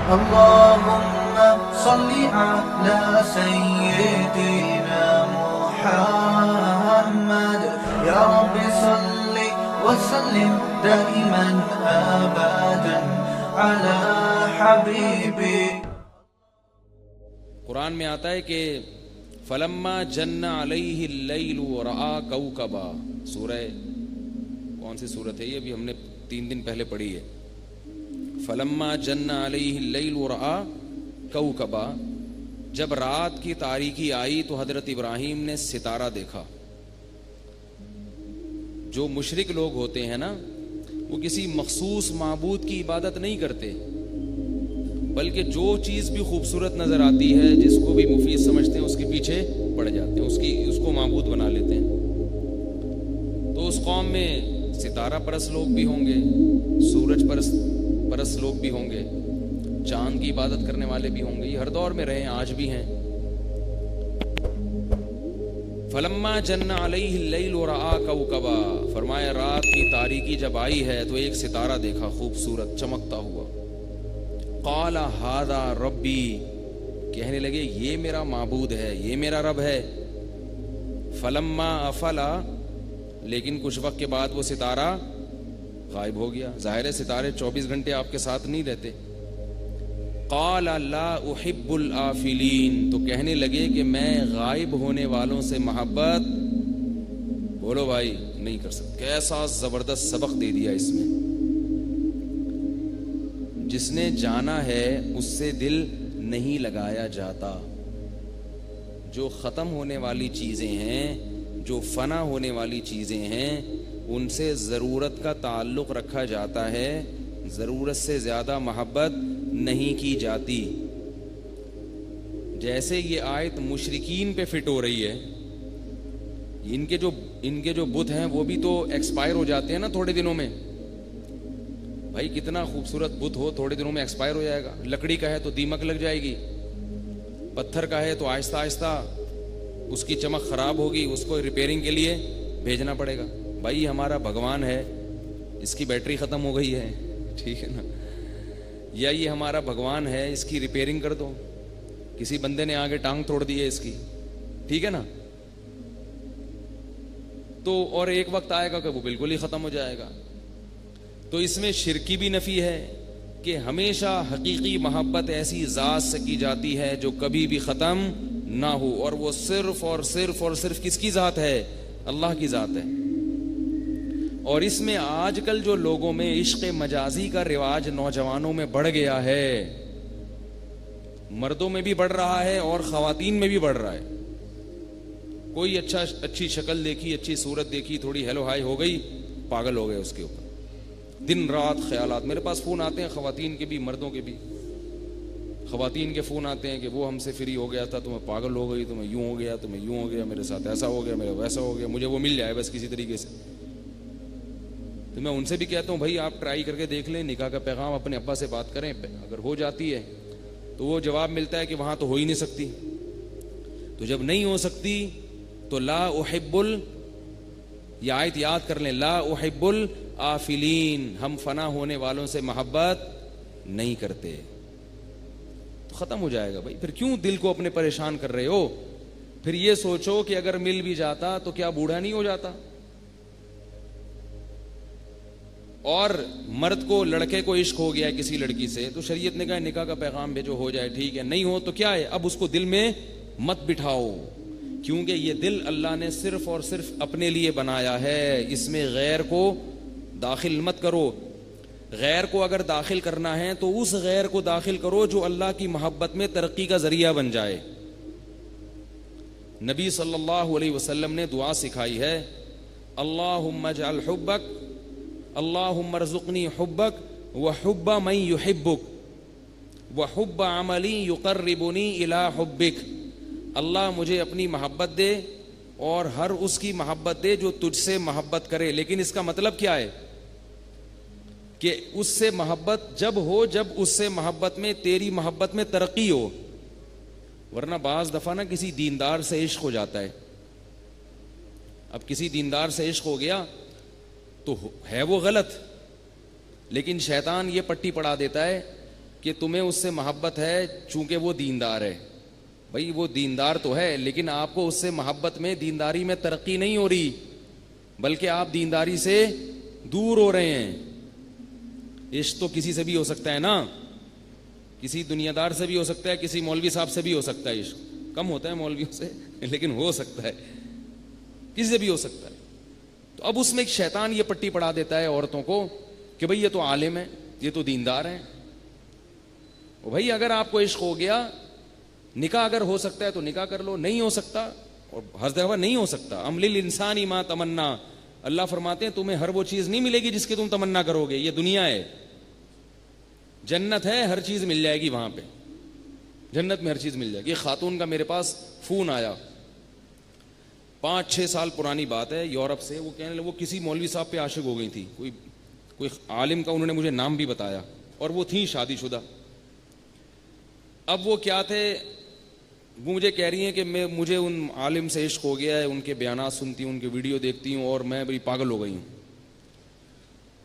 اللهم صل على سيدنا محمد يا رب صل وسلم دائما ابدا على حبيبي. قرآن میں آتا ہے کہ فلما جن علیہ اللیل ورآ کوکبا، سورہ کون سی سورت ہے یہ؟ ابھی ہم نے 3 دن پہلے پڑھی ہے. فلما جن علیہ اللیل ورآ کوکبا، جب رات کی تاریکی آئی تو حضرت ابراہیم نے ستارہ دیکھا. جو مشرک لوگ ہوتے ہیں نا، وہ کسی مخصوص معبود کی عبادت نہیں کرتے، بلکہ جو چیز بھی خوبصورت نظر آتی ہے، جس کو بھی مفید سمجھتے ہیں، اس کے پیچھے پڑ جاتے ہیں، اس کو معبود بنا لیتے ہیں. تو اس قوم میں ستارہ پرست لوگ بھی ہوں گے، سورج پرست لوگ بھی ہوں گے، چاند کی عبادت کرنے والے بھی ہوں گے. یہ ہر دور میں رہے ہیں، آج بھی ہیں. فلما جن علیہ اللیل ورآ کوکبا، فرمایا رات کی تاریکی جب آئی ہے تو ایک ستارہ دیکھا خوبصورت چمکتا ہوا. قال ھذا ربی، کہنے لگے یہ میرا معبود ہے، یہ میرا رب ہے. فلما افلا، لیکن کچھ وقت کے بعد وہ ستارہ غائب ہو گیا. ظاہر ہے ستارے 24 گھنٹے آپ کے ساتھ نہیں رہتے. قال لا احب الآفلین، تو کہنے لگے کہ میں غائب ہونے والوں سے محبت، بولو بھائی، نہیں کر سکتے. کیسا زبردست سبق دے دیا اس میں. جس نے جانا ہے اس سے دل نہیں لگایا جاتا. جو ختم ہونے والی چیزیں ہیں، جو فنا ہونے والی چیزیں ہیں، ان سے ضرورت کا تعلق رکھا جاتا ہے، ضرورت سے زیادہ محبت نہیں کی جاتی. جیسے یہ آیت مشرکین پہ فٹ ہو رہی ہے. ان کے جو بت ہیں وہ بھی تو ایکسپائر ہو جاتے ہیں نا تھوڑے دنوں میں. بھائی کتنا خوبصورت بت ہو، تھوڑے دنوں میں ایکسپائر ہو جائے گا. لکڑی کا ہے تو دیمک لگ جائے گی، پتھر کا ہے تو آہستہ آہستہ اس کی چمک خراب ہوگی، اس کو ریپیئرنگ کے لیے بھیجنا پڑے گا. بھائی ہمارا بھگوان ہے، اس کی بیٹری ختم ہو گئی ہے، ٹھیک ہے نا، یا یہ ہمارا بھگوان ہے، اس کی ریپیئرنگ کر دو. کسی بندے نے آگے ٹانگ توڑ دی ہے اس کی، ٹھیک ہے نا. تو اور ایک وقت آئے گا کہ وہ بالکل ہی ختم ہو جائے گا. تو اس میں شرک کی بھی نفی ہے کہ ہمیشہ حقیقی محبت ایسی ذات سے کی جاتی ہے جو کبھی بھی ختم نہ ہو، اور وہ صرف اور صرف اور صرف کس کی ذات ہے؟ اللہ کی ذات ہے. اور اس میں آج کل جو لوگوں میں عشق مجازی کا رواج نوجوانوں میں بڑھ گیا ہے، مردوں میں بھی بڑھ رہا ہے اور خواتین میں بھی بڑھ رہا ہے. کوئی اچھی شکل دیکھی، اچھی صورت دیکھی، تھوڑی ہیلو ہائی ہو گئی، پاگل ہو گئے اس کے اوپر. دن رات خیالات. میرے پاس فون آتے ہیں خواتین کے بھی، مردوں کے بھی. خواتین کے فون آتے ہیں کہ وہ ہم سے فری ہو گیا تھا تو میں پاگل ہو گئی، تو میں یوں ہو گیا، تو میں یوں ہو گیا، میرے ساتھ ایسا ہو گیا، میرا ویسا ہو گیا، مجھے وہ مل جائے بس کسی طریقے سے. تو میں ان سے بھی کہتا ہوں بھائی آپ ٹرائی کر کے دیکھ لیں، نکاح کا پیغام اپنے ابا سے بات کریں، اگر ہو جاتی ہے تو وہ جواب ملتا ہے کہ وہاں تو ہو ہی نہیں سکتی. تو جب نہیں ہو سکتی تو لا احب یہ آیت یاد کر لیں، لا احب الآفلین، ہم فنا ہونے والوں سے محبت نہیں کرتے. تو ختم ہو جائے گا بھائی. پھر کیوں دل کو اپنے پریشان کر رہے ہو؟ پھر یہ سوچو کہ اگر مل بھی جاتا تو کیا بوڑھا نہیں ہو جاتا؟ اور مرد کو، لڑکے کو عشق ہو گیا کسی لڑکی سے تو شریعت نے کہا نکاح کا پیغام بھیجو، ہو جائے، ٹھیک ہے. نہیں ہو تو کیا ہے، اب اس کو دل میں مت بٹھاؤ، کیونکہ یہ دل اللہ نے صرف اور صرف اپنے لیے بنایا ہے. اس میں غیر کو داخل مت کرو. غیر کو اگر داخل کرنا ہے تو اس غیر کو داخل کرو جو اللہ کی محبت میں ترقی کا ذریعہ بن جائے. نبی صلی اللہ علیہ وسلم نے دعا سکھائی ہے، اللہم اجعل حبک، اللہم ارزقنی حبک وحب من یحبک وحب عملی یقربنی الی حبک. اللہ مجھے اپنی محبت دے اور ہر اس کی محبت دے جو تجھ سے محبت کرے. لیکن اس کا مطلب کیا ہے کہ اس سے محبت جب ہو جب اس سے محبت میں تیری محبت میں ترقی ہو. ورنہ بعض دفعہ نا کسی دیندار سے عشق ہو جاتا ہے. اب کسی دیندار سے عشق ہو گیا تو ہے وہ غلط، لیکن شیطان یہ پٹی پڑھا دیتا ہے کہ تمہیں اس سے محبت ہے چونکہ وہ دیندار ہے. بھائی وہ دیندار تو ہے, لیکن آپ کو اس سے محبت میں, دینداری میں ترقی نہیں ہو رہی, بلکہ آپ دینداری سے دور ہو رہے ہیں. عشق تو کسی سے بھی ہو سکتا ہے نا, کسی دنیا دار سے بھی ہو سکتا ہے, کسی مولوی صاحب سے بھی ہو سکتا ہے. عشق کم ہوتا ہے مولویوں سے, لیکن ہو سکتا ہے, کسی سے بھی ہو سکتا ہے. تو اب اس میں ایک شیطان یہ پٹی پڑھا دیتا ہے عورتوں کو کہ بھئی یہ تو عالم ہے, یہ تو دیندار ہیں. بھائی اگر آپ کو عشق ہو گیا, نکاح اگر ہو سکتا ہے تو نکاح کر لو, نہیں ہو سکتا, اور ہر دفعہ نہیں ہو سکتا. ام للانسان ما تمنا, اللہ فرماتے ہیں تمہیں ہر وہ چیز نہیں ملے گی جس کی تم تمنا کرو گے. یہ دنیا ہے, جنت ہے, ہر چیز مل جائے گی وہاں پہ, جنت میں ہر چیز مل جائے گی. خاتون کا میرے پاس فون آیا, 5-6 سال پرانی بات ہے, یورپ سے. وہ کہنے لگے وہ کسی مولوی صاحب پہ عاشق ہو گئی تھی, کوئی عالم کا, انہوں نے مجھے نام بھی بتایا, اور وہ تھیں شادی شدہ. اب وہ کیا تھے, وہ مجھے کہہ رہی ہیں کہ مجھے ان عالم سے عشق ہو گیا ہے, ان کے بیانات سنتی ہوں, ان کے ویڈیو دیکھتی ہوں, اور میں بڑی پاگل ہو گئی ہوں.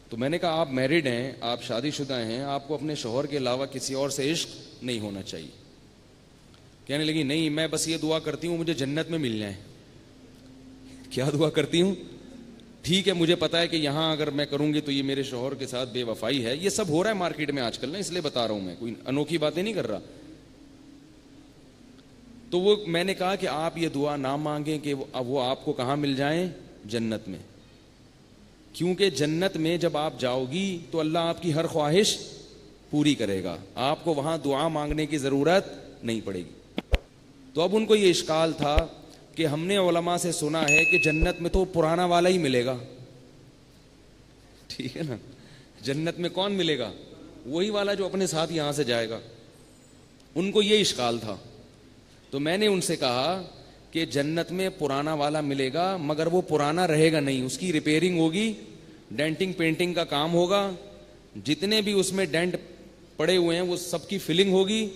تو میں نے کہا آپ میرڈ ہیں, آپ شادی شدہ ہیں, آپ کو اپنے شوہر کے علاوہ کسی اور سے عشق نہیں ہونا چاہیے. کہنے لگی نہیں, میں بس یہ دعا کرتی ہوں مجھے جنت میں مل جائیں. کیا دعا کرتی ہوں؟ ٹھیک ہے مجھے پتا ہے کہ یہاں اگر میں کروں گی تو یہ میرے شوہر کے ساتھ بے وفائی ہے. یہ سب ہو رہا ہے مارکیٹ میں آج کل نا, اس لیے بتا رہا ہوں, میں کوئی انوکھی باتیں نہیں کر رہا. تو وہ میں نے کہا کہ آپ یہ دعا نہ مانگیں کہ وہ آپ کو کہاں مل جائیں, جنت میں. کیونکہ جنت میں جب آپ جاؤ گی تو اللہ آپ کی ہر خواہش پوری کرے گا, آپ کو وہاں دعا مانگنے کی ضرورت نہیں پڑے گی. تو اب ان کو یہ اشکال تھا کہ ہم نے علماء سے سنا ہے کہ جنت میں تو پرانا والا ہی ملے گا. ٹھیک ہے نا, جنت میں کون ملے گا؟ وہی والا جو اپنے ساتھ یہاں سے جائے گا. ان کو یہ اشکال تھا. تو میں نے ان سے کہا کہ جنت میں پرانا والا ملے گا, مگر وہ پرانا رہے گا نہیں, اس کی ریپیئرنگ ہوگی, ڈینٹنگ پینٹنگ کا کام ہوگا, جتنے بھی اس میں ڈینٹ پڑے ہوئے ہیں وہ سب کی فلنگ ہوگی,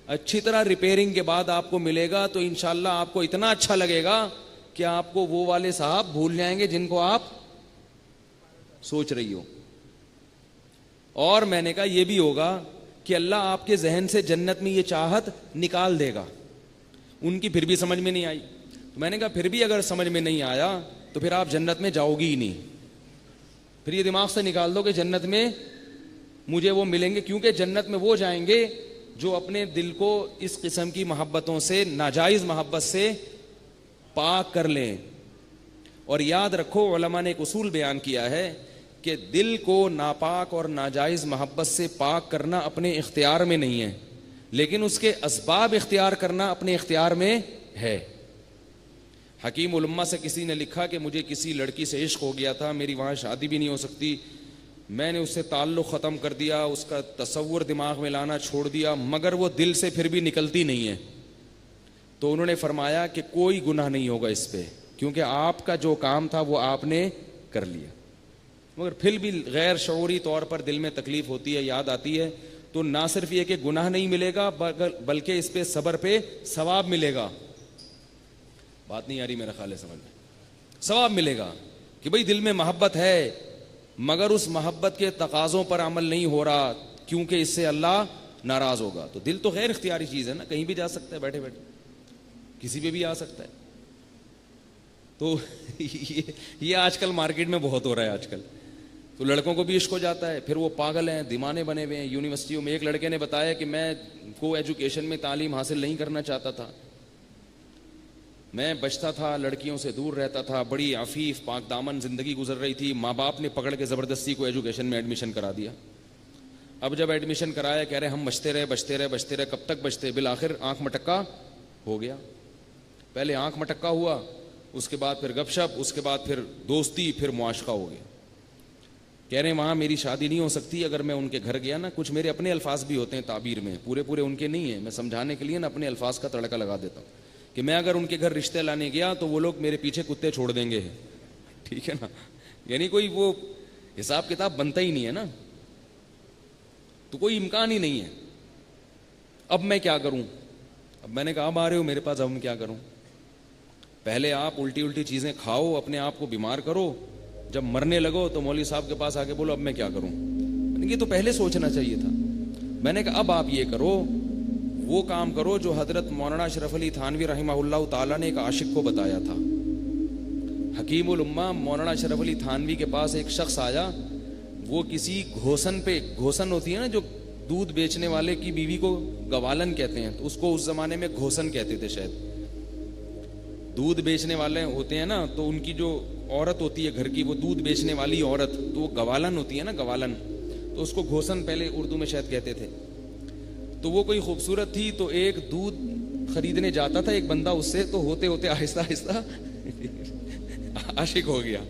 اچھی طرح ریپیئرنگ کے بعد آپ کو ملے گا. تو انشاءاللہ آپ کو اتنا اچھا لگے گا کہ آپ کو وہ والے صاحب بھول جائیں گے جن کو آپ سوچ رہی ہو. اور میں نے کہا یہ بھی ہوگا کہ اللہ آپ کے ذہن سے جنت میں یہ چاہت نکال دے گا. ان کی پھر بھی سمجھ میں نہیں آئی. تو میں نے کہا پھر بھی اگر سمجھ میں نہیں آیا تو پھر آپ جنت میں جاؤ گی ہی نہیں. پھر یہ دماغ سے نکال دو کہ جنت میں مجھے وہ ملیں گے, کیونکہ جنت میں وہ جائیں گے جو اپنے دل کو اس قسم کی محبتوں سے, ناجائز محبت سے پاک کر لیں. اور یاد رکھو علماء نے ایک اصول بیان کیا ہے کہ دل کو ناپاک اور ناجائز محبت سے پاک کرنا اپنے اختیار میں نہیں ہے, لیکن اس کے اسباب اختیار کرنا اپنے اختیار میں ہے. حکیم الامہ سے کسی نے لکھا کہ مجھے کسی لڑکی سے عشق ہو گیا تھا, میری وہاں شادی بھی نہیں ہو سکتی, میں نے اس سے تعلق ختم کر دیا, اس کا تصور دماغ میں لانا چھوڑ دیا, مگر وہ دل سے پھر بھی نکلتی نہیں ہے. تو انہوں نے فرمایا کہ کوئی گناہ نہیں ہوگا اس پہ, کیونکہ آپ کا جو کام تھا وہ آپ نے کر لیا. مگر پھر بھی غیر شعوری طور پر دل میں تکلیف ہوتی ہے, یاد آتی ہے. تو نہ صرف یہ کہ گناہ نہیں ملے گا بلکہ اس پہ صبر پہ ثواب ملے گا. بات نہیں آ رہی میرا خیال ہے سمجھ میں, ثواب ملے گا کہ بھئی دل میں محبت ہے مگر اس محبت کے تقاضوں پر عمل نہیں ہو رہا, کیونکہ اس سے اللہ ناراض ہوگا. تو دل تو غیر اختیاری چیز ہے نا, کہیں بھی جا سکتا ہے, بیٹھے بیٹھے کسی پہ بھی آ سکتا ہے. تو یہ آج کل مارکیٹ میں بہت ہو رہا ہے آج کل. تو لڑکوں کو بھی عشق ہو جاتا ہے, پھر وہ پاگل ہیں, دیوانے بنے ہوئے ہیں یونیورسٹیوں میں. ایک لڑکے نے بتایا کہ میں کو ایجوکیشن میں تعلیم حاصل نہیں کرنا چاہتا تھا, میں بچتا تھا, لڑکیوں سے دور رہتا تھا, بڑی عفیف پاک دامن زندگی گزر رہی تھی. ماں باپ نے پکڑ کے زبردستی کو ایجوکیشن میں ایڈمیشن کرا دیا. اب جب ایڈمیشن کرایا کہہ رہے ہم بچتے رہے, کب تک بچتے, بالآخر آنکھ مٹکا ہو گیا. پہلے آنکھ مٹکا ہوا, اس کے بعد پھر گپ شپ, اس کے بعد پھر دوستی, پھر معاشقہ ہو گیا. کہہ رہے ہیں وہاں میری شادی نہیں ہو سکتی. اگر میں ان کے گھر گیا نا, کچھ میرے اپنے الفاظ بھی ہوتے ہیں تعبیر میں, پورے ان کے نہیں ہیں, میں سمجھانے کے لیے نا اپنے الفاظ کا تڑکا لگا دیتا ہوں کہ میں اگر ان کے گھر رشتے لانے گیا تو وہ لوگ میرے پیچھے کتے چھوڑ دیں گے. ٹھیک ہے نا, یعنی کوئی وہ حساب کتاب بنتا ہی نہیں ہے نا, تو کوئی امکان ہی نہیں ہے. اب میں کیا کروں؟ اب میں نے کہا اب آ رہے ہو میرے پاس, اب میں کیا کروں؟ پہلے آپ الٹی چیزیں کھاؤ, اپنے آپ کو بیمار کرو, جب مرنے لگو تو مولوی صاحب کے پاس آ کے بولو اب میں کیا کروں. یہ تو پہلے سوچنا چاہیے تھا. میں نے کہا اب آپ یہ کرو, وہ کام کرو جو حضرت مولانا اشرف علی تھانوی رحمہ اللہ تعالیٰ نے ایک عاشق کو بتایا تھا. حکیم الامہ مولانا اشرف علی تھانوی کے پاس ایک شخص آیا, وہ کسی گھوسن پہ, گھوسن ہوتی ہے نا جو دودھ بیچنے والے کی بیوی کو گوالن کہتے ہیں, تو اس کو اس زمانے میں گھوسن کہتے تھے شاید. دودھ بیچنے والے ہوتے ہیں نا, تو ان کی جو عورت ہوتی ہے گھر کی, وہ دودھ بیچنے والی عورت, تو وہ گوالن ہوتی ہے نا, گوالن, تو اس کو گھوسن پہلے اردو میں شاید کہتے تھے. تو وہ کوئی خوبصورت تھی, تو ایک دودھ خریدنے جاتا تھا ایک بندہ اس سے, تو ہوتے ہوتے آہستہ آہستہ عاشق ہو گیا.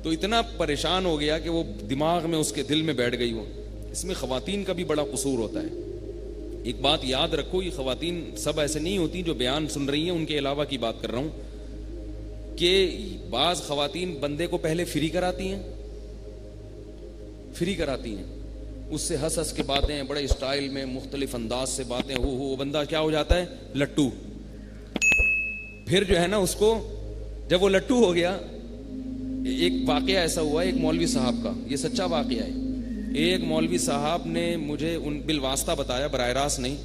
تو اتنا پریشان ہو گیا کہ وہ دماغ میں اس کے دل میں بیٹھ گئی. وہ اس میں خواتین کا بھی بڑا قصور ہوتا ہے. ایک بات یاد رکھو, یہ خواتین سب ایسے نہیں ہوتی جو بیان سن رہی ہیں, ان کے علاوہ کی بات کر رہا ہوں کہ بعض خواتین بندے کو پہلے فری کراتی ہیں, اس سے ہنس ہنس کے باتیں, بڑے اسٹائل میں مختلف انداز سے باتیں, وہ بندہ کیا ہو جاتا ہے, لٹو. پھر جو ہے نا اس کو جب وہ لٹو ہو گیا, ایک واقعہ ایسا ہوا ایک مولوی صاحب کا, یہ سچا واقعہ ہے. ایک مولوی صاحب نے مجھے ان بالواسطہ بتایا, براہ راست نہیں.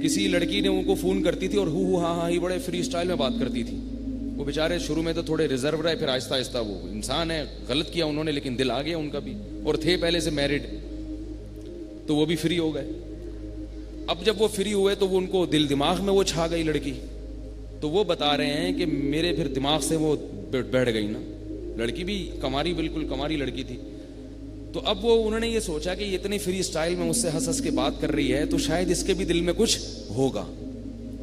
کسی لڑکی نے ان کو فون کرتی تھی اور ہاں ہی بڑے فری اسٹائل میں بات کرتی تھی. وہ بیچارے شروع میں تو تھوڑے ریزرو رہے, پھر آہستہ آہستہ, وہ انسان ہے, غلط کیا انہوں نے لیکن دل آ گیا ان کا بھی, اور تھے پہلے سے میرڈ, تو وہ بھی فری ہو گئے. اب جب وہ فری ہوئے تو وہ ان کو دل دماغ میں وہ چھا گئی لڑکی. تو وہ بتا رہے ہیں کہ میرے پھر دماغ سے وہ بیٹھ گئی نا, لڑکی بھی کماری, بالکل کماری لڑکی تھی. تو اب وہ انہوں نے یہ سوچا کہ یہ اتنی فری اسٹائل میں اس سے ہنس ہنس کے بات کر رہی ہے, تو شاید اس کے بھی دل میں کچھ ہوگا,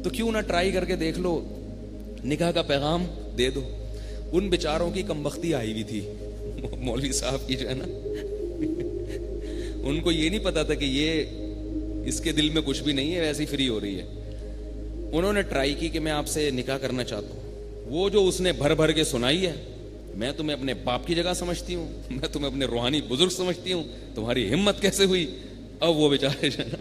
تو کیوں نہ ٹرائی کر کے دیکھ لو, نکاح کا پیغام دے دو. ان بیچاروں کی کمبختی آئی ہوئی تھی مولوی صاحب کی جو ہے نا, ان کو یہ نہیں پتا تھا کہ یہ اس کے دل میں کچھ بھی نہیں ہے, ویسے ہی فری ہو رہی ہے. انہوں نے ٹرائی کی کہ میں آپ سے نکاح کرنا چاہتا ہوں. وہ جو اس نے بھر بھر کے سنائی ہے, میں تمہیں اپنے باپ کی جگہ سمجھتی ہوں, میں تمہیں اپنے روحانی بزرگ سمجھتی ہوں, تمہاری ہمت کیسے ہوئی. اب وہ بیچارے جو ہے نا,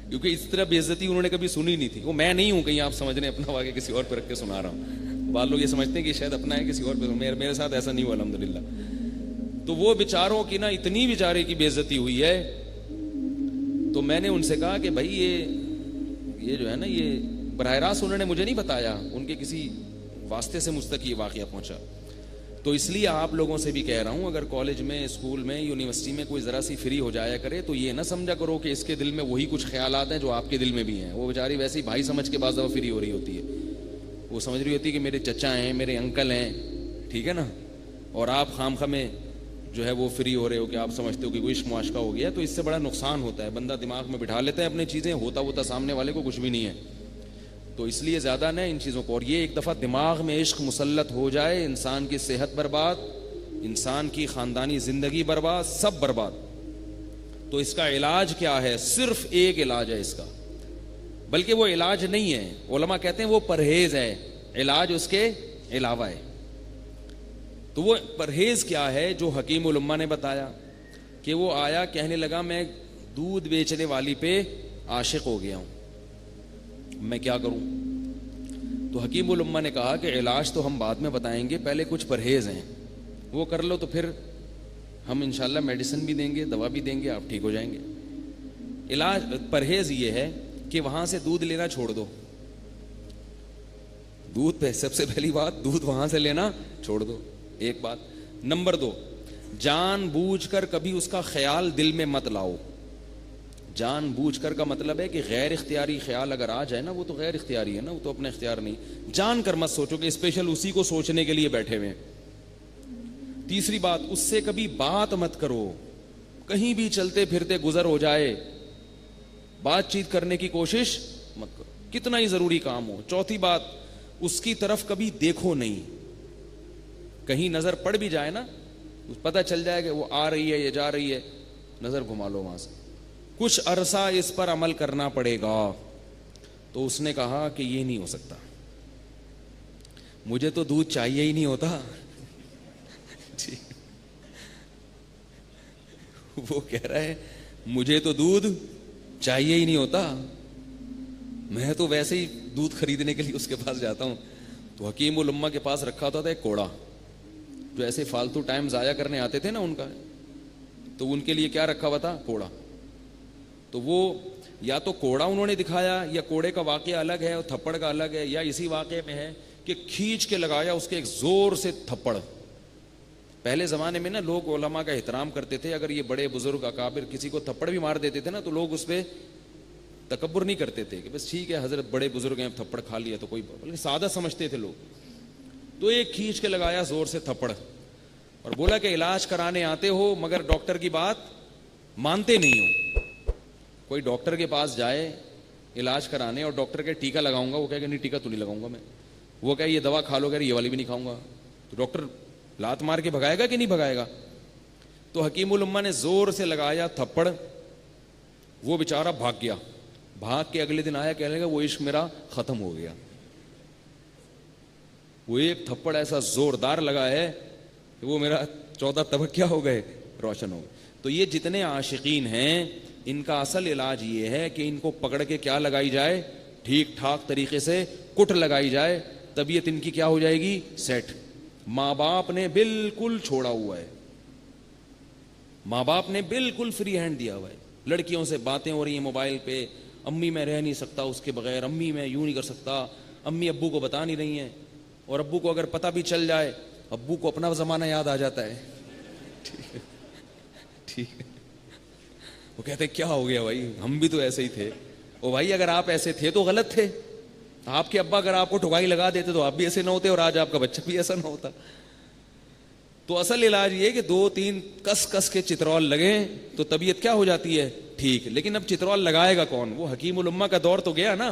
کیونکہ اس طرح بے عزتی انہوں نے کبھی سنی نہیں تھی. وہ میں نہیں ہوں, کہیں آپ سمجھ رہے ہیں اپنا واقعہ کسی اور پہ رکھ کے سنا رہا ہوں. بعض لوگ یہ سمجھتے ہیں کہ شاید اپنا ہے کسی اور پہ, میرے ساتھ ایسا نہیں ہوا الحمدللہ. تو وہ بیچاروں کی نا اتنی بیچارے کی بے عزتی ہوئی ہے. تو میں نے ان سے کہا کہ بھائی یہ جو ہے نا, یہ براہ راست انہوں نے مجھے نہیں بتایا, ان کے کسی واسطے سے مجھ تک یہ واقعہ پہنچا. تو اس لیے آپ لوگوں سے بھی کہہ رہا ہوں, اگر کالج میں, اسکول میں, یونیورسٹی میں کوئی ذرا سی فری ہو جایا کرے, تو یہ نہ سمجھا کرو کہ اس کے دل میں وہی کچھ خیالات ہیں جو آپ کے دل میں بھی ہیں. وہ بیچاری ویسے ہی بھائی سمجھ کے بعض دفعہ فری ہو رہی ہوتی ہے. وہ سمجھ رہی ہوتی ہے کہ میرے چچا ہیں, میرے انکل ہیں, ٹھیک ہے نا, اور آپ خام خواہ میں جو ہے وہ فری ہو رہے ہو کہ آپ سمجھتے ہو کہ کوئی عشق معاشقہ ہو گیا. تو اس سے بڑا نقصان ہوتا ہے, بندہ دماغ میں بٹھا لیتا ہے اپنی چیزیں, ہوتا سامنے والے کو کچھ بھی نہیں ہے. تو اس لیے زیادہ نہ ان چیزوں کو, اور یہ ایک دفعہ دماغ میں عشق مسلط ہو جائے, انسان کی صحت برباد, انسان کی خاندانی زندگی برباد, سب برباد. تو اس کا علاج کیا ہے؟ صرف ایک علاج ہے اس کا, بلکہ وہ علاج نہیں ہے, علماء کہتے ہیں وہ پرہیز ہے, علاج اس کے علاوہ ہے. تو وہ پرہیز کیا ہے جو حکیم الامہ نے بتایا کہ وہ آیا, کہنے لگا میں دودھ بیچنے والی پہ عاشق ہو گیا ہوں, میں کیا کروں؟ تو حکیم الامہ نے کہا کہ علاج تو ہم بعد میں بتائیں گے, پہلے کچھ پرہیز ہیں, وہ کر لو تو پھر ہم انشاءاللہ میڈیسن بھی دیں گے, دوا بھی دیں گے, آپ ٹھیک ہو جائیں گے. علاج پرہیز یہ ہے کہ وہاں سے دودھ لینا چھوڑ دو. دودھ پہ سب سے پہلی بات, دودھ وہاں سے لینا چھوڑ دو, ایک بات. نمبر 2, جان بوجھ کر کبھی اس کا خیال دل میں مت لاؤ. جان بوجھ کر کا مطلب ہے کہ غیر اختیاری خیال اگر آ جائے نا, وہ تو غیر اختیاری ہے نا, وہ تو اپنے اختیار نہیں. جان کر مت سوچو کہ اسپیشل اسی کو سوچنے کے لیے بیٹھے ہوئے. تیسری بات, اس سے کبھی بات مت کرو, کہیں بھی چلتے پھرتے گزر ہو جائے, بات چیت کرنے کی کوشش مت کرو, کتنا ہی ضروری کام ہو. چوتھی بات, اس کی طرف کبھی دیکھو نہیں. کہیں نظر پڑ بھی جائے نا, پتہ چل جائے کہ وہ آ رہی ہے یا جا رہی ہے, نظر گھما لو وہاں سے. کچھ عرصہ اس پر عمل کرنا پڑے گا. تو اس نے کہا کہ یہ نہیں ہو سکتا, مجھے تو دودھ چاہیے ہی نہیں ہوتا. وہ کہہ رہا ہے مجھے تو دودھ چاہیے ہی نہیں ہوتا, میں تو ویسے ہی دودھ خریدنے کے لیے اس کے پاس جاتا ہوں. تو حکیم الامہ کے پاس رکھا ہوتا تھا ایک کوڑا, جو ایسے فالتو ٹائم ضائع کرنے آتے تھے نا ان کا, تو ان کے لیے کیا رکھا ہوا تھا؟ کوڑا. تو وہ یا تو کوڑا انہوں نے دکھایا یا کوڑے کا واقعہ الگ ہے اور تھپڑ کا الگ ہے, یا اسی واقعے میں ہے کہ کھینچ کے لگایا اس کے ایک زور سے تھپڑ. پہلے زمانے میں نا لوگ علماء کا احترام کرتے تھے, اگر یہ بڑے بزرگ اکابر کسی کو تھپڑ بھی مار دیتے تھے نا تو لوگ اس پہ تکبر نہیں کرتے تھے کہ بس ٹھیک ہے حضرت بڑے بزرگ ہیں تھپڑ کھا لیا تو کوئی, بلکہ سادہ سمجھتے تھے لوگ. تو ایک کھینچ کے لگایا زور سے تھپڑ اور بولا کہ علاج کرانے آتے ہو مگر ڈاکٹر کی بات مانتے نہیں ہو. کوئی ڈاکٹر کے پاس جائے علاج کرانے اور ڈاکٹر کے ٹیکا لگاؤں گا, وہ کہے کہ نہیں ٹیکا تو نہیں لگاؤں گا میں. وہ کہے یہ دوا کھا لو, کہ یہ والی بھی نہیں کھاؤں گا. تو ڈاکٹر لات مار کے بھگائے گا کہ نہیں بھگائے گا؟ تو حکیم الامہ نے زور سے لگایا تھپڑ, وہ بیچارہ بھاگ گیا. بھاگ کے اگلے دن آیا کہنے لگا وہ عشق میرا ختم ہو گیا. وہ ایک تھپڑ ایسا زوردار لگا ہے کہ وہ میرا 14 طبق کیا ہو گئے, روشن ہو گئے. تو یہ جتنے عاشقین ہیں ان کا اصل علاج یہ ہے کہ ان کو پکڑ کے کیا لگائی جائے, ٹھیک ٹھاک طریقے سے کٹ لگائی جائے, طبیعت ان کی کیا ہو جائے گی, سیٹ. ماں باپ نے بالکل چھوڑا ہوا ہے, ماں باپ نے بالکل فری ہینڈ دیا ہوا ہے. لڑکیوں سے باتیں ہو رہی ہیں موبائل پہ, امی میں رہ نہیں سکتا اس کے بغیر, امی میں یوں نہیں کر سکتا, امی ابو کو بتا نہیں رہی ہیں, اور ابو کو اگر پتہ بھی چل جائے ابو کو اپنا زمانہ یاد آ جاتا ہے. ٹھیک ہے, ٹھیک ہے. وہ کہتے کیا ہو گیا بھائی, ہم بھی تو ایسے ہی تھے. او بھائی اگر آپ ایسے تھے تو غلط تھے. آپ کے ابا اگر آپ کو ٹھکائی لگا دیتے تو آپ بھی ایسے نہ ہوتے اور آج آپ کا بچہ بھی ایسا نہ ہوتا. تو اصل علاج یہ کہ 2-3 کس کس کے چترول لگیں تو طبیعت کیا ہو جاتی ہے, ٹھیک. لیکن اب چترول لگائے گا کون؟ وہ حکیم الامہ کا دور تو گیا نا.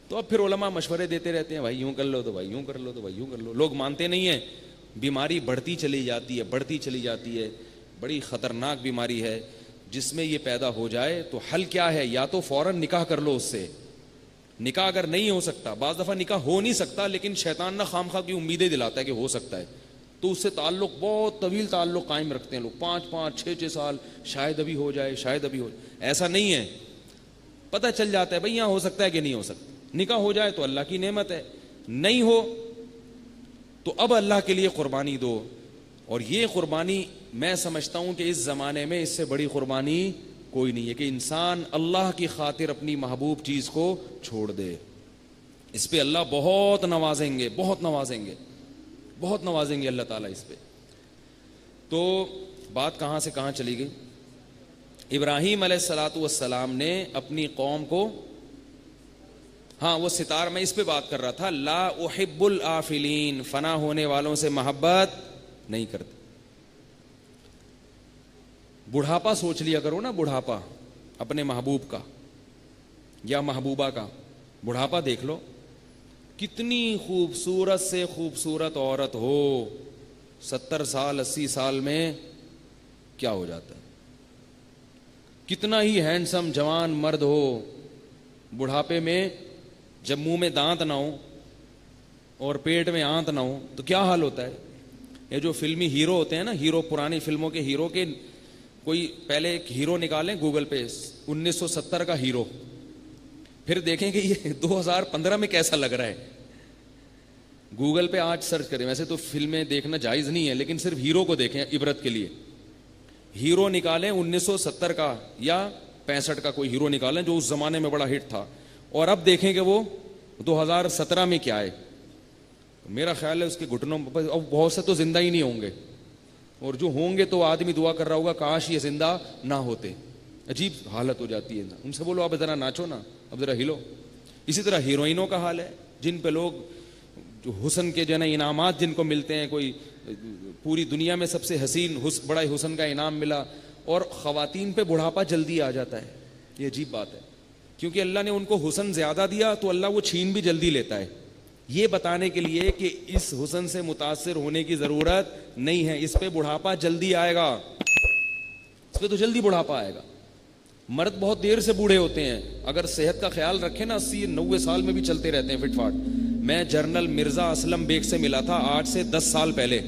تو اب پھر علماء مشورے دیتے رہتے ہیں, بھائی یوں کر لو تو بھائی یوں کر لو تو بھائی یوں کر لو. لوگ مانتے نہیں ہیں, بیماری بڑھتی چلی جاتی ہے, بڑھتی چلی جاتی ہے. بڑی خطرناک بیماری ہے. جس میں یہ پیدا ہو جائے تو حل کیا ہے, یا تو فوراً نکاح کر لو اس سے. نکاح اگر نہیں ہو سکتا, بعض دفعہ نکاح ہو نہیں سکتا لیکن شیطان نہ خام خواہ کی امیدیں دلاتا ہے کہ ہو سکتا ہے, تو اس سے تعلق بہت طویل تعلق قائم رکھتے ہیں لوگ, 5-5 6-6 سال, شاید ابھی ہو جائے شاید ابھی ہو جائے. ایسا نہیں ہے, پتہ چل جاتا ہے بھئی یہاں ہو سکتا ہے کہ نہیں ہو سکتا. نکاح ہو جائے تو اللہ کی نعمت ہے, نہیں ہو تو اب اللہ کے لیے قربانی دو. اور یہ قربانی میں سمجھتا ہوں کہ اس زمانے میں اس سے بڑی قربانی کوئی نہیں ہے کہ انسان اللہ کی خاطر اپنی محبوب چیز کو چھوڑ دے. اس پہ اللہ بہت نوازیں گے, بہت نوازیں گے, بہت نوازیں گے اللہ تعالیٰ اس پہ. تو بات کہاں سے کہاں چلی گئی. ابراہیم علیہ الصلاۃ والسلام نے اپنی قوم کو, ہاں وہ ستار, میں اس پہ بات کر رہا تھا, لا احب الآفلین, فنا ہونے والوں سے محبت نہیں کرتے. بڑھاپا سوچ لیا کرو نا, بڑھاپا اپنے محبوب کا یا محبوبہ کا. بڑھاپا دیکھ لو, کتنی خوبصورت سے خوبصورت عورت ہو 70 سال 80 سال میں کیا ہو جاتا ہے. کتنا ہی ہینڈسم جوان مرد ہو, بڑھاپے میں جب منہ میں دانت نہ ہو اور پیٹ میں آنت نہ ہو تو کیا حال ہوتا ہے. یہ جو فلمی ہیرو ہوتے ہیں نا, ہیرو, پرانی فلموں کے ہیرو کے, کوئی پہلے ایک ہیرو نکالیں گوگل پہ 1970 کا ہیرو, پھر دیکھیں کہ یہ 2015 میں کیسا لگ رہا ہے. گوگل پہ آج سرچ کریں, ویسے تو فلمیں دیکھنا جائز نہیں ہے لیکن صرف ہیرو کو دیکھیں عبرت کے لیے. ہیرو نکالیں 1970 کا یا 65 کا, کوئی ہیرو نکالیں جو اس زمانے میں بڑا ہٹ تھا, اور اب دیکھیں کہ وہ 2017 میں کیا ہے. میرا خیال ہے اس کے گھٹنوں, اب بہت سے تو زندہ ہی نہیں ہوں گے, اور جو ہوں گے تو آدمی دعا کر رہا ہوگا کاش یہ زندہ نہ ہوتے. عجیب حالت ہو جاتی ہے. ان سے بولو اب ذرا ناچو نا, اب ذرا ہلو. اسی طرح ہیروئنوں کا حال ہے, جن پہ لوگ جو حسن کے جو ہے نا انعامات جن کو ملتے ہیں, کوئی پوری دنیا میں سب سے حسین بڑا حسن کا انعام ملا, اور خواتین پہ بڑھاپا جلدی آ جاتا ہے. یہ عجیب بات ہے, کیونکہ اللہ نے ان کو حسن زیادہ دیا تو اللہ وہ چھین بھی جلدی لیتا ہے, یہ بتانے کے لیے کہ اس حسن سے متاثر ہونے کی ضرورت نہیں ہے, اس پہ بڑھاپا جلدی آئے گا, اس پہ تو جلدی بڑھاپا آئے گا. مرد بہت دیر سے بوڑھے ہوتے ہیں, اگر صحت کا خیال رکھے نا 80-90 سال میں بھی چلتے رہتے ہیں فٹ فاٹ. میں جنرل مرزا اسلم بیگ سے ملا تھا آج سے 10 سال پہلے.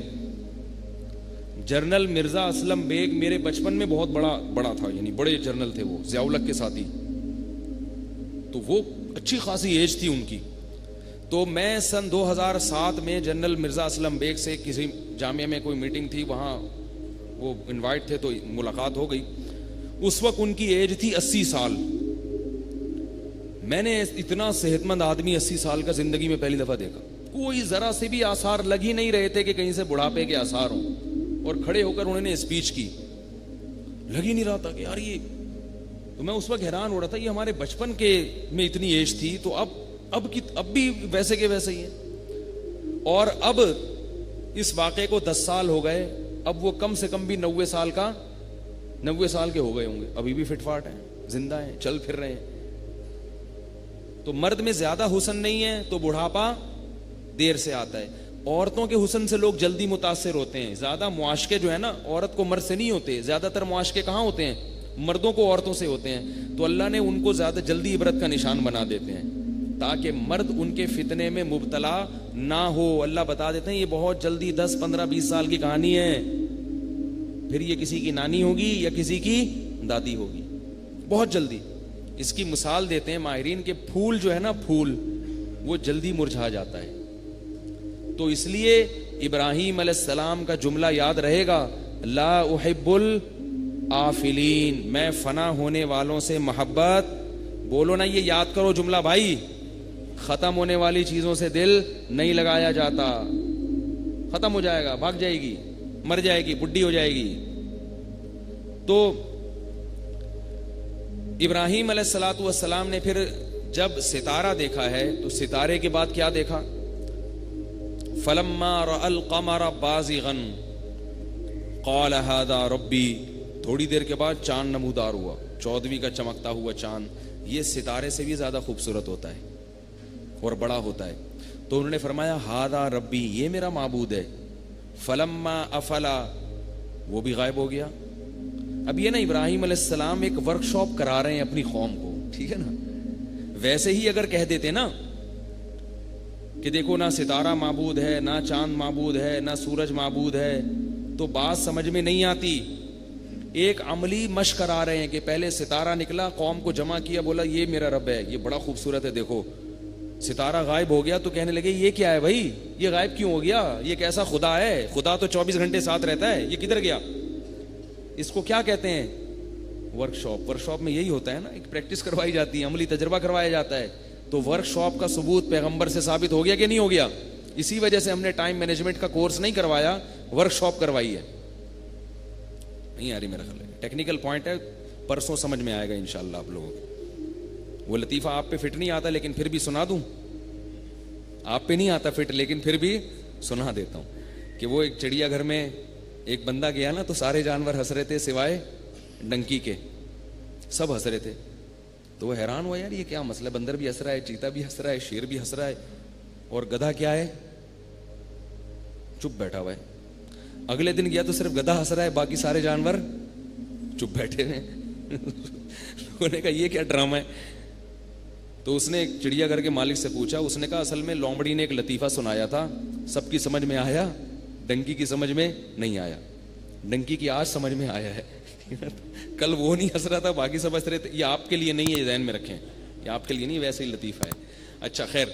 جنرل مرزا اسلم بیگ میرے بچپن میں بہت بڑا تھا, یعنی بڑے جنرل تھے وہ, ضیاء الحق کے ساتھی, تو وہ اچھی خاصی ایج تھی ان کی. تو میں سن 2007 میں جنرل مرزا اسلم بیگ سے کسی جامعہ میں کوئی میٹنگ تھی, وہاں وہ انوائٹ تھے تو ملاقات ہو گئی. اس وقت ان کی ایج تھی 80 سال. میں نے اتنا صحت مند آدمی 80 سال کا زندگی میں پہلی دفعہ دیکھا. کوئی ذرا سے بھی آثار لگ ہی نہیں رہے تھے کہ کہیں سے بڑھاپے کے آثار ہوں. اور کھڑے ہو کر انہوں نے اسپیچ کی, لگ ہی نہیں رہا تھا کہ یار یہ. تو میں اس وقت حیران ہو رہا تھا, یہ ہمارے بچپن کے میں اتنی ایج تھی, تو اب بھی ویسے کے ویسے ہی ہیں. اور اب اس واقعے کو 10 سال ہو گئے, اب وہ کم سے کم بھی 90 سال کے ہو گئے ہوں گے, ابھی بھی فٹ فاٹ ہیں, زندہ ہیں, چل پھر رہے ہیں. تو مرد میں زیادہ حسن نہیں ہے تو بڑھاپا دیر سے آتا ہے. عورتوں کے حسن سے لوگ جلدی متاثر ہوتے ہیں. زیادہ معاشقے جو ہے نا, عورت کو مرد سے نہیں ہوتے, زیادہ تر معاشقے کہاں ہوتے ہیں, مردوں کو عورتوں سے ہوتے ہیں. تو اللہ نے ان کو زیادہ جلدی عبرت کا نشان بنا دیتے ہیں تاکہ مرد ان کے فتنے میں مبتلا نہ ہو. اللہ بتا دیتے ہیں یہ بہت جلدی 10 15 20 سال کی کہانی ہے, پھر یہ کسی کی نانی ہوگی یا کسی کی دادی ہوگی, بہت جلدی. اس کی مثال دیتے ہیں ماہرین کے, پھول جو ہے نا, پھول وہ جلدی مرجھا جاتا ہے. تو اس لیے ابراہیم علیہ السلام کا جملہ یاد رہے گا, لا احب الآفلین, میں فنا ہونے والوں سے محبت. بولو نا, یہ یاد کرو جملہ بھائی. ختم ہونے والی چیزوں سے دل نہیں لگایا جاتا. ختم ہو جائے گا, بھاگ جائے گی, مر جائے گی, بڈھی ہو جائے گی. تو ابراہیم علیہ الصلوۃ والسلام نے پھر جب ستارہ دیکھا ہے تو ستارے کے بعد کیا دیکھا, فلما رأى القمر بازغا قال هذا ربی. تھوڑی دیر کے بعد چاند نمودار ہوا, 14ویں کا چمکتا ہوا چاند. یہ ستارے سے بھی زیادہ خوبصورت ہوتا ہے اور بڑا ہوتا ہے. تو انہوں نے فرمایا هذا ربی, یہ میرا معبود ہے. فلما افلا, وہ بھی غائب ہو گیا. اب یہ نا ابراہیم علیہ السلام ایک ورک شاپ کرا رہے ہیں اپنی قوم کو, ٹھیک ہے نا. ویسے ہی اگر کہہ دیتے نا کہ دیکھو نہ ستارہ معبود ہے, نہ چاند معبود ہے, نہ سورج معبود ہے, تو بات سمجھ میں نہیں آتی. ایک عملی مشق کرا رہے ہیں کہ پہلے ستارہ نکلا, قوم کو جمع کیا, بولا یہ میرا رب ہے, یہ بڑا خوبصورت ہے, دیکھو. ستارہ غائب ہو گیا تو کہنے لگے یہ کیا ہے بھائی, یہ غائب کیوں ہو گیا, یہ کیسا خدا ہے, خدا تو 24 گھنٹے ساتھ رہتا ہے, یہ کدھر گیا. اس کو کیا کہتے ہیں, ورک شاپ. ورک شاپ میں یہی ہوتا ہے نا, ایک پریکٹس کروائی جاتی ہے, عملی تجربہ کروایا جاتا ہے. تو ورک شاپ کا ثبوت پیغمبر سے ثابت ہو گیا کہ نہیں ہو گیا. اسی وجہ سے ہم نے ٹائم مینجمنٹ کا کورس نہیں کروایا, ورک شاپ کروائی ہے. نہیں آ رہی میرا خیال ہے, ٹیکنیکل پوائنٹ ہے, پرسوں سمجھ میں آئے گا انشاءاللہ آپ لوگوں کو. وہ لطیفہ آپ پہ فٹ نہیں آتا لیکن پھر بھی سنا دوں. آپ پہ نہیں آتا فٹ لیکن پھر بھی سنا دیتا ہوں. کہ وہ ایک چڑیا گھر میں ایک بندہ گیا نا, تو سارے جانور ہنس رہے تھے سوائے ڈنکی کے, سب ہنس رہے تھے. تو وہ حیران ہوا, یار یہ کیا مسئلہ, بندر بھی ہنس رہا ہے, چیتا بھی ہنس رہا ہے, شیر بھی ہنس رہا ہے, اور گدھا کیا ہے, چپ بیٹھا ہوا ہے. اگلے دن گیا تو صرف گدھا ہنس رہا ہے, باقی سارے جانور چپ بیٹھے ہیں. انہوں نے کہا یہ کیا ڈرامہ ہے. تو اس نے ایک چڑیا گھر کے مالک سے پوچھا, اس نے کہا اصل میں لومڑی نے ایک لطیفہ سنایا تھا, سب کی سمجھ میں آیا, ڈنکی کی سمجھ میں نہیں آیا. ڈنکی کی آج سمجھ میں آیا ہے. کل وہ نہیں ہنس رہا تھا, باقی سب ہنس رہے تھے. یہ آپ کے لیے نہیں ہے, ذہن میں رکھیں, یہ آپ کے لیے نہیں, ویسے ہی لطیفہ ہے. اچھا خیر,